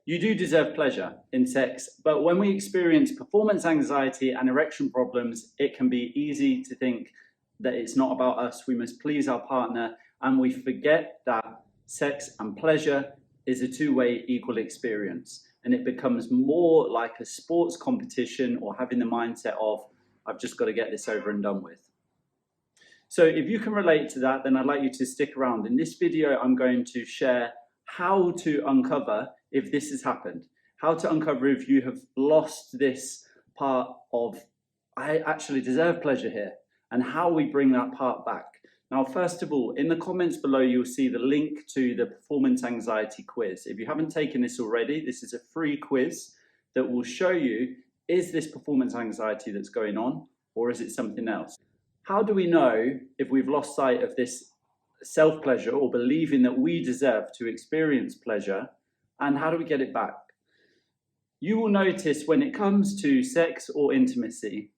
You do deserve pleasure in sex, but when we experience performance anxiety and erection problems, it can be easy to think that it's not about us, we must please our partner, and we forget that sex and pleasure is a two-way equal experience. And it becomes more like a sports competition or having the mindset of, I've just got to get this over and done with. So if you can relate to that, then I'd like you to stick around. In this video, I'm going to share how to uncover if this has happened, how to uncover if you have lost this part of, I actually deserve pleasure here, and how we bring that part back. Now, first of all, in the comments below, you'll see the link to the performance anxiety quiz. If you haven't taken this already, this is a free quiz that will show you, is this performance anxiety that's going on, or is it something else? How do we know if we've lost sight of this self-pleasure or believing that we deserve to experience pleasure, and how do we get it back? You will notice when it comes to sex or intimacy,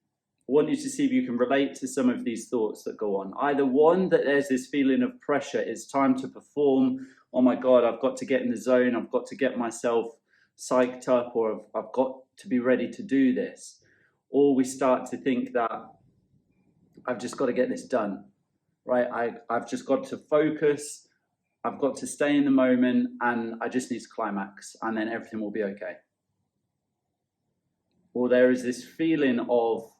I want you to see if you can relate to some of these thoughts that go on. Either one, that there's this feeling of pressure, it's time to perform, oh my God, I've got to get in the zone, I've got to get myself psyched up, or I've got to be ready to do this. Or we start to think that I've just got to get this done, right? I've just got to focus, I've got to stay in the moment, and I just need to climax, and then everything will be okay. Or there is this feeling of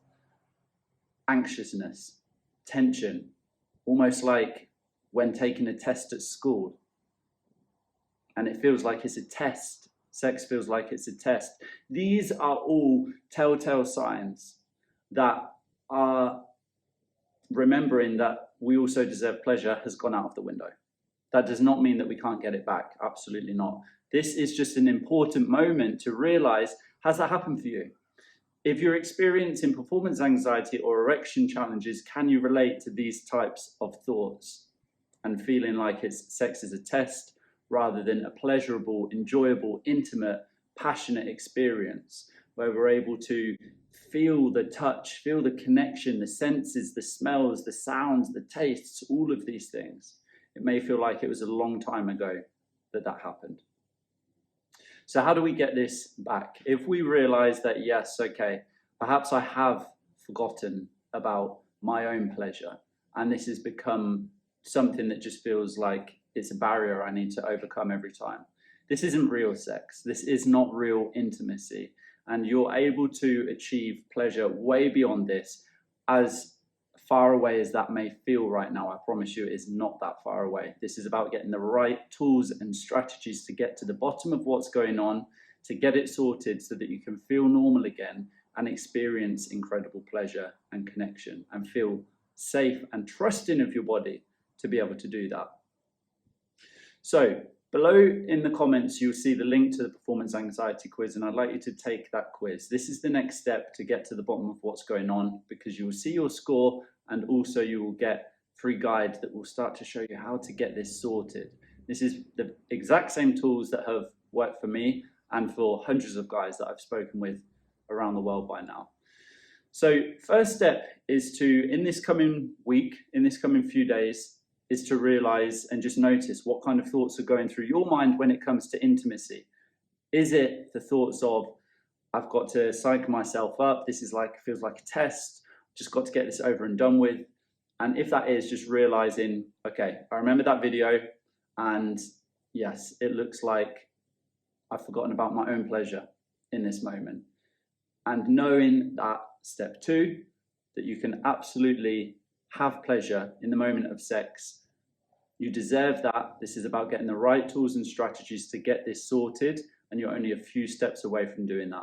anxiousness, tension, almost like when taking a test at school. And it feels like it's a test. Sex feels like it's a test. These are all telltale signs that are remembering that we also deserve pleasure has gone out of the window. That does not mean that we can't get it back. Absolutely not. This is just an important moment to realize, has that happened for you? If you're experiencing performance anxiety or erection challenges, can you relate to these types of thoughts and feeling like sex is a test rather than a pleasurable, enjoyable, intimate, passionate experience where we're able to feel the touch, feel the connection, the senses, the smells, the sounds, the tastes, all of these things. It may feel like it was a long time ago that happened. So how do we get this back? If we realize that, yes, okay, perhaps I have forgotten about my own pleasure, and this has become something that just feels like it's a barrier I need to overcome every time. This isn't real sex. This is not real intimacy. And you're able to achieve pleasure way beyond this, as far away as that may feel right now. I promise you it is not that far away. This is about getting the right tools and strategies to get to the bottom of what's going on, to get it sorted so that you can feel normal again and experience incredible pleasure and connection and feel safe and trusting of your body to be able to do that. So below in the comments, you'll see the link to the performance anxiety quiz, and I'd like you to take that quiz. This is the next step to get to the bottom of what's going on, because you will see your score, and also you will get free guides that will start to show you how to get this sorted. This is the exact same tools that have worked for me and for hundreds of guys that I've spoken with around the world by now. So first step is to, in this coming week, in this coming few days, is to realize and just notice what kind of thoughts are going through your mind when it comes to intimacy. Is it the thoughts of, I've got to psych myself up, this is like, feels like a test, just got to get this over and done with? And if that is, just realizing, okay, I remember that video, and yes, it looks like I've forgotten about my own pleasure in this moment. And knowing that step two, that you can absolutely have pleasure in the moment of sex. You deserve that. This is about getting the right tools and strategies to get this sorted, and you're only a few steps away from doing that.